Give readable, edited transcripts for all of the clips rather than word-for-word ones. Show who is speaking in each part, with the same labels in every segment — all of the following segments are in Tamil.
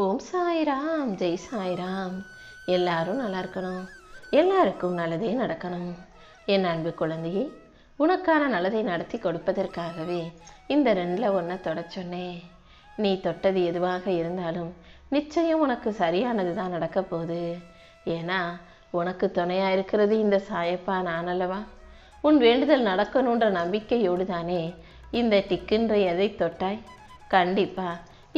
Speaker 1: ஓம் சாய்ராம், ஜெய் சாய்ராம். எல்லாரும் நல்லா இருக்கணும், எல்லாருக்கும் நல்லதே நடக்கணும். என் அன்பு குழந்தையே, உனக்கான நல்லதை நடத்தி கொடுப்பதற்காகவே இந்த 2ல் 1 தொட சொன்னேன். நீ தொட்டது எதுவாக இருந்தாலும் நிச்சயம் உனக்கு சரியானது தான் நடக்க போகுது. ஏன்னா உனக்கு துணையா இருக்கிறது இந்த சாயப்பா நான் அல்லவா? உன் வேண்டுதல் நடக்கணுன்ற நம்பிக்கையோடு தானே இந்த டிக்குன்ற எதை தொட்டாய். கண்டிப்பா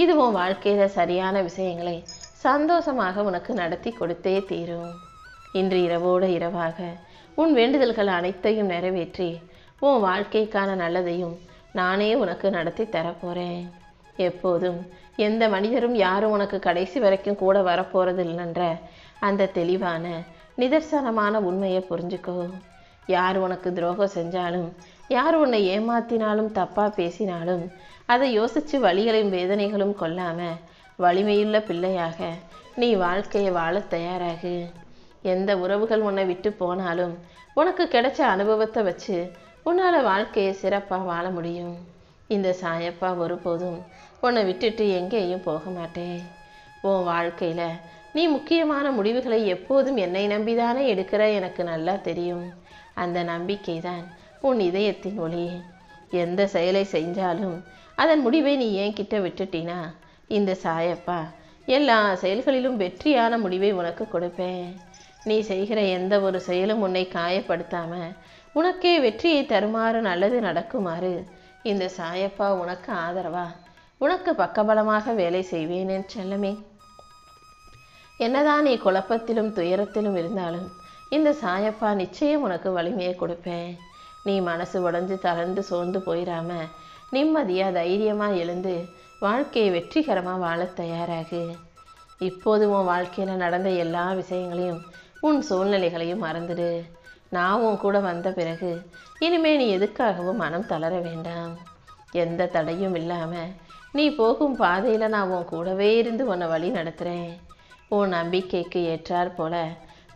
Speaker 1: இது உன் வாழ்க்கையில சரியான விஷயங்களை சந்தோஷமாக உனக்கு நடத்தி கொடுத்தே தீரும். இன்று இரவோடு இரவாக உன் வேண்டுதல்கள் அனைத்தையும் நிறைவேற்றி உன் வாழ்க்கைக்கான நல்லதையும் நானே உனக்கு நடத்தி தரப்போறேன். எப்போதும் எந்த மனிதரும் யாரும் உனக்கு கடைசி வரைக்கும் கூட வரப்போறது இல்லைன்ற அந்த தெளிவான நிதர்சனமான உண்மையை புரிஞ்சுக்கோ. யார் உனக்கு துரோகம் செஞ்சாலும், யார் உன்னை ஏமாத்தினாலும், தப்பா பேசினாலும் அதை யோசித்து வலிகளையும் வேதனைகளும் கொள்ளாம வலிமையுள்ள பிள்ளையாக நீ வாழ்க்கையை வாழ தயாராகு. எந்த உறவுகள் உன்னை விட்டு போனாலும் உனக்கு கிடைச்ச அனுபவத்தை வச்சு உன்னால் வாழ்க்கையை சிறப்பாக வாழ முடியும். இந்த சாயப்பா ஒருபோதும் உன்னை விட்டுட்டு எங்கேயும் போக மாட்டேன். உன் வாழ்க்கையில் நீ முக்கியமான முடிவுகளை எப்போதும் என்னை நம்பிதானே எடுக்கிற எனக்கு நல்லா தெரியும். அந்த நம்பிக்கை தான் உன் இதயத்தின் ஒளி. எந்த செயலை செஞ்சாலும் அதன் முடிவை நீ என்கிட்ட விட்டுட்டினா இந்த சாயப்பா எல்லா செயல்களிலும் வெற்றியான முடிவை உனக்கு கொடுப்பேன். நீ செய்கிற எந்த ஒரு செயலும் உன்னை காயப்படுத்தாம உனக்கே வெற்றியை தருமாறு நல்லது நடக்குமாறு இந்த சாயப்பா உனக்கு ஆதரவா, உனக்கு பக்கபலமாக வேலை செய்வேன் என் செல்லமே. என்னதான் நீ குழப்பத்திலும் துயரத்திலும் இருந்தாலும் இந்த சாயப்பா நிச்சயம் உனக்கு வலிமையை கொடுப்பேன். நீ மனசு உடைஞ்சு தளர்ந்து சோர்ந்து போயிடாம நிம்மதியாக தைரியமாக எழுந்து வாழ்க்கையை வெற்றிகரமாக வாழ தயாராகு. இப்போது உன் வாழ்க்கையில் நடந்த எல்லா விஷயங்களையும் உன் சூழ்நிலைகளையும் மறந்துடு. நான் உன் கூட வந்த பிறகு இனிமே நீ எதுக்காகவும் மனம் தளர வேண்டாம். எந்த தடையும் இல்லாமல் நீ போகும் பாதையில் நான் உன் கூடவே இருந்து உன்னை வழி நடத்துகிறேன். உன் நம்பிக்கைக்கு ஏற்றாற் போல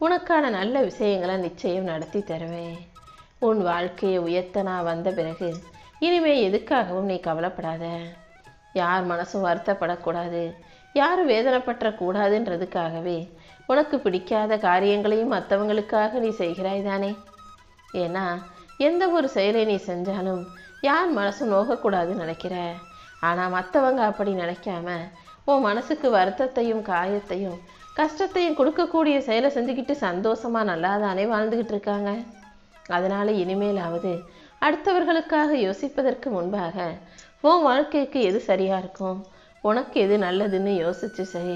Speaker 1: உனக்கான நல்ல விஷயங்களை நிச்சயம் நடத்தி தருவேன். உன் வாழ்க்கையை உயர்த்த நான் வந்த பிறகு இனிமே எதுக்காகவும் நீ கவலைப்படாத. யார் மனசும் வருத்தப்படக்கூடாது, யாரும் வேதனைப்பற்றக்கூடாதுன்றதுக்காகவே உனக்கு பிடிக்காத காரியங்களையும் மற்றவங்களுக்காக நீ செய்கிறாய் தானே. ஏன்னா எந்த ஒரு செயலை நீ செஞ்சாலும் யார் மனசும் நோகக்கூடாதுன்னு நினைக்கிற. ஆனால் மற்றவங்க அப்படி நினைக்காம உன் மனசுக்கு வருத்தத்தையும் காயத்தையும் கஷ்டத்தையும் கொடுக்கக்கூடிய செயலை செஞ்சுக்கிட்டு சந்தோஷமாக நல்லா தானே வாழ்ந்துக்கிட்டு இருக்காங்க. அதனால் இனிமேலாவது அடுத்தவர்களுக்காக யோசிப்பதற்கு முன்பாக உன் வாழ்க்கைக்கு எது சரியாக இருக்கும், உனக்கு எது நல்லதுன்னு யோசிச்சு செய்.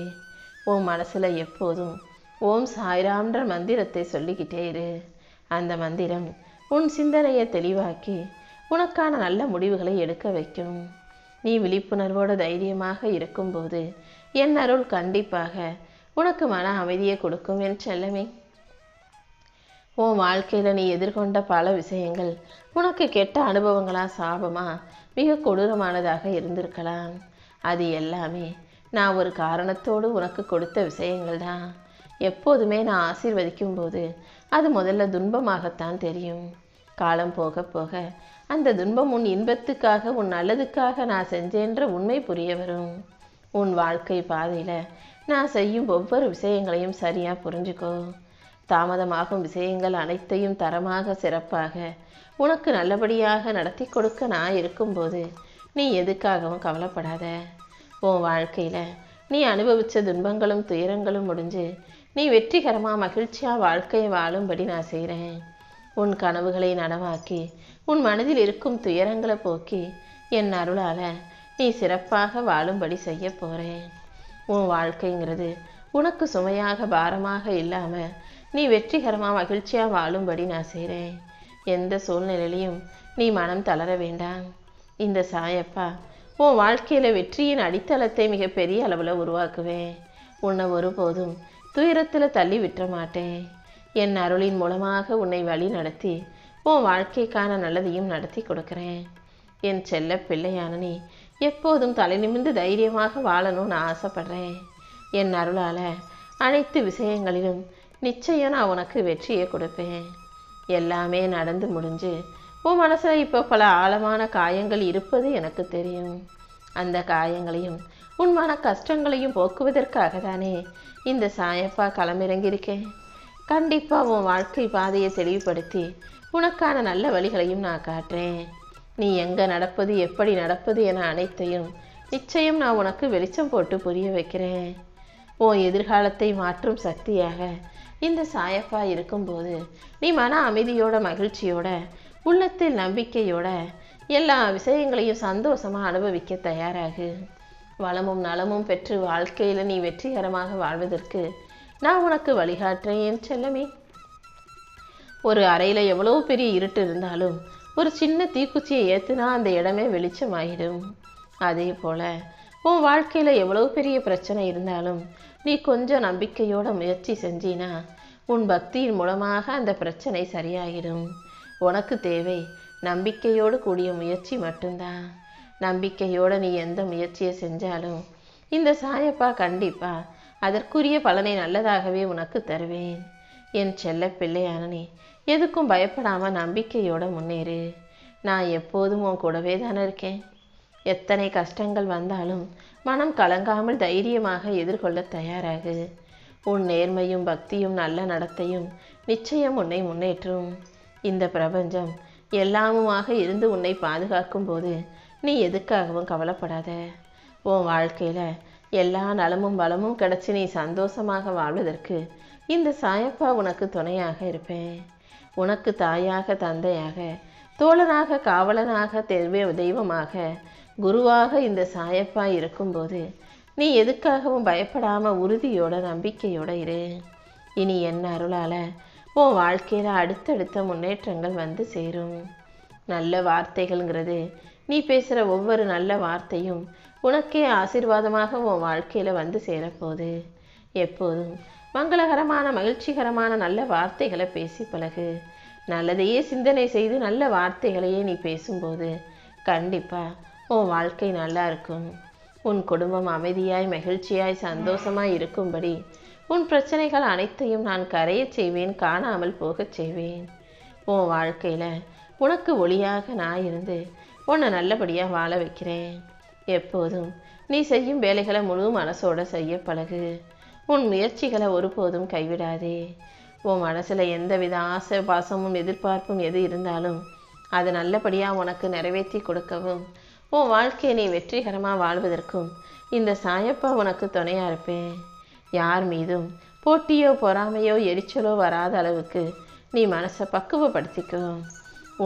Speaker 1: உன் மனசில் எப்போதும் ஓம் சாய்ராம்ன்ற மந்திரத்தை சொல்லிக்கிட்டே இரு. அந்த மந்திரம் உன் சிந்தனையை தெளிவாக்கி உனக்கான நல்ல முடிவுகளை எடுக்க வைக்கும். நீ விழிப்புணர்வோடு தைரியமாக இருக்கும்போது என் அருள் கண்டிப்பாக உனக்கு மன அமைதியை கொடுக்கும் என் செல்லமே. உன் வாழ்க்கையில் நீ எதிர்கொண்ட பல விஷயங்கள் உனக்கு கெட்ட அனுபவங்களா, சாபமா, மிக கொடூரமானதாக இருந்திருக்கலாம். அது எல்லாமே நான் ஒரு காரணத்தோடு உனக்கு கொடுத்த விஷயங்கள் தான். எப்போதுமே நான் ஆசீர்வதிக்கும் போது அது முதல்ல துன்பமாகத்தான் தெரியும். காலம் போக போக அந்த துன்பம் உன் இன்பத்துக்காக, உன் நல்லதுக்காக நான் செஞ்சேன்ற உண்மை புரிய வரும். உன் வாழ்க்கை பாதையில் நான் செய்யும் ஒவ்வொரு விஷயங்களையும் சரியாக புரிஞ்சுக்கோ. தாமதமாகும் விஷயங்கள் அனைத்தையும் தரமாக சிறப்பாக உனக்கு நல்லபடியாக நடத்தி கொடுக்க நான் இருக்கும்போது நீ எதுக்காகவும் கவலைப்படாத. உன் வாழ்க்கையில் நீ அனுபவித்த துன்பங்களும் துயரங்களும் முடிஞ்சு நீ வெற்றிகரமாக மகிழ்ச்சியாக வாழ்க்கையை வாழும்படி நான் செய்கிறேன். உன் கனவுகளை நனவாக்கி உன் மனதில் இருக்கும் துயரங்களை போக்கி என் அருளால் நீ சிறப்பாக வாழும்படி செய்ய போகிறேன். உன் வாழ்க்கைங்கிறது உனக்கு சுமையாக பாரமாக இல்லாமல் நீ வெற்றிகரமாக மகிழ்ச்சியாக வாழும்படி நான் செய்கிறேன். எந்த சூழ்நிலையிலையும் நீ மனம் தளர வேண்டாம். இந்த சாயப்பா உன் வாழ்க்கையில் வெற்றியின் அடித்தளத்தை மிகப்பெரிய அளவில் உருவாக்குவேன். உன்னை ஒருபோதும் துயரத்தில் தள்ளி விட்டுற மாட்டேன். என் அருளின் மூலமாக உன்னை வழி நடத்தி உன் வாழ்க்கைக்கான நல்லதையும் நடத்தி கொடுக்குறேன். என் செல்ல பிள்ளையான நீ எப்போதும் தலை நிமிர்ந்து தைரியமாக வாழணும்னு ஆசைப்படுறேன். என் அருளால் அனைத்து விஷயங்களிலும் நிச்சயம் நான் உனக்கு வெற்றியை கொடுப்பேன். எல்லாமே நடந்து முடிஞ்சு உன் மனசில் இப்போ பல ஆழமான காயங்கள் இருப்பது எனக்கு தெரியும். அந்த காயங்களையும் உன் மன கஷ்டங்களையும் போக்குவதற்காக தானே இந்த சாயப்பா களமிறங்கியிருக்கேன். கண்டிப்பா உன் வாழ்க்கை பாதையை தெளிவுபடுத்தி உனக்கான நல்ல வழிகளையும் நான் காட்டுறேன். நீ எங்க நடப்பது, எப்படி நடப்பது என அனைத்தையும் நிச்சயம் நான் உனக்கு வெளிச்சம் போட்டு புரிய வைக்கிறேன். உன் எதிர்காலத்தை மாற்றும் சக்தியாக இந்த சாயப்பா இருக்கும்போது நீ மன அமைதியோட, மகிழ்ச்சியோட, உள்ளத்தில் நம்பிக்கையோட எல்லா விஷயங்களையும் சந்தோஷமா அனுபவிக்க தயாராகு. வளமும் நலமும் பெற்று வாழ்க்கையில நீ வெற்றிகரமாக வாழ்வதற்கு நான் உனக்கு வழிகாட்டுறேன் செல்லமே. ஒரு அறையில எவ்வளவு பெரிய இருட்டு இருந்தாலும் ஒரு சின்ன தீக்குச்சியை ஏத்துனா அந்த இடமே வெளிச்சமாயிடும். அதே போல உன் வாழ்க்கையில எவ்வளவு பெரிய பிரச்சனை இருந்தாலும் நீ கொஞ்சம் நம்பிக்கையோட முயற்சி செஞ்சினா உன் பக்தியின் மூலமாக அந்த பிரச்சனை சரியாகிடும். உனக்கு தேவை நம்பிக்கையோடு கூடிய முயற்சி மட்டும்தான். நம்பிக்கையோட நீ எந்த முயற்சியை செஞ்சாலும் இந்த சாயப்பா கண்டிப்பா அதற்குரிய பலனை நல்லதாகவே உனக்கு தருவேன். என் செல்ல பிள்ளையான நீ எதுக்கும் பயப்படாம நம்பிக்கையோட முன்னேறு. நான் எப்போதும் உன் கூடவே தானே இருக்கேன். எத்தனை கஷ்டங்கள் வந்தாலும் மனம் கலங்காமல் தைரியமாக எதிர்கொள்ள தயாராகு. உன் நேர்மையும் பக்தியும் நல்ல நடத்தையும் நிச்சயம் உன்னை முன்னேற்றும். இந்த பிரபஞ்சம் எல்லாமுமாக இருந்து உன்னை பாதுகாக்கும் போது நீ எதுக்காகவும் கவலைப்படாத. உன் வாழ்க்கையில எல்லா நலமும் வளமும் கிடைச்சி நீ சந்தோஷமாக வாழ்வதற்கு இந்த சாயப்பா உனக்கு துணையாக இருப்பேன். உனக்கு தாயாக, தந்தையாக, தோழனாக, காவலனாக, தெய்வமாக, குருவாக இந்த சாயப்பா இருக்கும்போது நீ எதுக்காகவும் பயப்படாம உறுதியோட, நம்பிக்கையோட இரு. இனி என் அருளால உன் வாழ்க்கையில அடுத்தடுத்த முன்னேற்றங்கள் வந்து சேரும். நல்ல வார்த்தைகள்ங்கிறது, நீ பேசுகிற ஒவ்வொரு நல்ல வார்த்தையும் உனக்கே ஆசீர்வாதமாக உன் வாழ்க்கையில வந்து சேரப்போகுது. எப்போதும் மங்களகரமான, மகிழ்ச்சிகரமான நல்ல வார்த்தைகளை பேசி பழகு. நல்லதையே சிந்தனை செய்து நல்ல வார்த்தைகளையே நீ பேசும்போது கண்டிப்பா உன் வாழ்க்கை நல்லா இருக்கும். உன் குடும்பம் அமைதியாய், மகிழ்ச்சியாய், சந்தோஷமாய் இருக்கும்படி உன் பிரச்சனைகள் அனைத்தையும் நான் கரையச் செய்வேன், காணாமல் போகச் செய்வேன். உன் வாழ்க்கையில உனக்கு ஒளியாக நான் இருந்து உன்னை நல்லபடியாக வாழ வைக்கிறேன். எப்போதும் நீ செய்யும் வேலைகளை முழு மனசோட செய்ய பழகு. உன் முயற்சிகளை ஒருபோதும் கைவிடாதே. உன் மனசில் எந்தவித ஆசை, பாசமும், எதிர்பார்ப்பும் எது இருந்தாலும் அது நல்லபடியாக உனக்கு நிறைவேற்றி கொடுக்கவும், உன் வாழ்க்கையை நீ வெற்றிகரமாக வாழ்வதற்கும் இந்த சாயப்பா உனக்கு துணையாக இருப்பேன். யார் மீதும் போட்டியோ, பொறாமையோ, எரிச்சலோ வராத அளவுக்கு நீ மனசை பக்குவப்படுத்திக்கோ.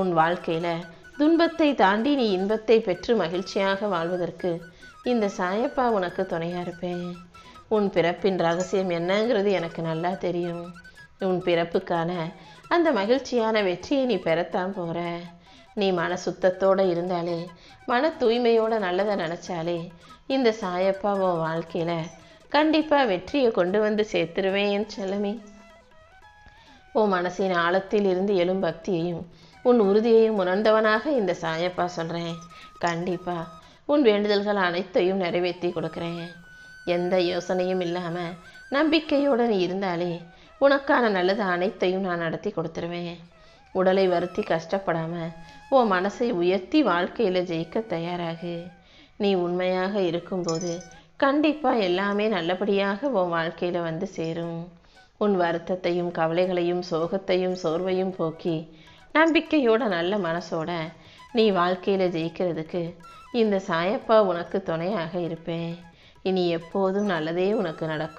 Speaker 1: உன் வாழ்க்கையில் துன்பத்தை தாண்டி நீ இன்பத்தை பெற்று மகிழ்ச்சியாக வாழ்வதற்கு இந்த சாயப்பா உனக்கு துணையாக இருப்பேன். உன் பிறப்பின் ரகசியம் என்னங்கிறது எனக்கு நல்லா தெரியும். உன் பிறப்புக்கான அந்த மகிழ்ச்சியான வெற்றியை நீ பெறத்தான் போகிற. நீ மன சுத்தத்தோடு இருந்தாலே, மன தூய்மையோட நல்லதை நினச்சாலே இந்த சாயப்பா உன் வாழ்க்கையில் கண்டிப்பாக வெற்றியை கொண்டு வந்து சேர்த்துருவேன் செல்லமே. உன் மனசின் ஆழத்தில் இருந்து எழும் பக்தியையும் உன் உறுதியையும் உணர்ந்தவனாக இந்த சாயப்பா சொல்கிறேன். கண்டிப்பாக உன் வேண்டுதல்கள் அனைத்தையும் நிறைவேற்றி கொடுக்குறேன். எந்த யோசனையும் இல்லாமல் நம்பிக்கையோடு நீ இருந்தாலே உனக்கான நல்லது அனைத்தையும் நான் நடத்தி கொடுத்துருவேன். உடலை வருத்தி கஷ்டப்படாமல் உன் மனசை உயர்த்தி வாழ்க்கையில் ஜெயிக்க தயாராகு. நீ உண்மையாக இருக்கும்போது கண்டிப்பாக எல்லாமே நல்லபடியாக உன் வாழ்க்கையில் வந்து சேரும். உன் வருத்தத்தையும், கவலைகளையும், சோகத்தையும், சோர்வையும் போக்கி நம்பிக்கையோட, நல்ல மனசோட நீ வாழ்க்கையில் ஜெயிக்கிறதுக்கு இந்த சாயப்பா உனக்கு துணையாக இருப்பேன். இனி எப்போதும் நல்லதே உனக்கு நடக்கும்.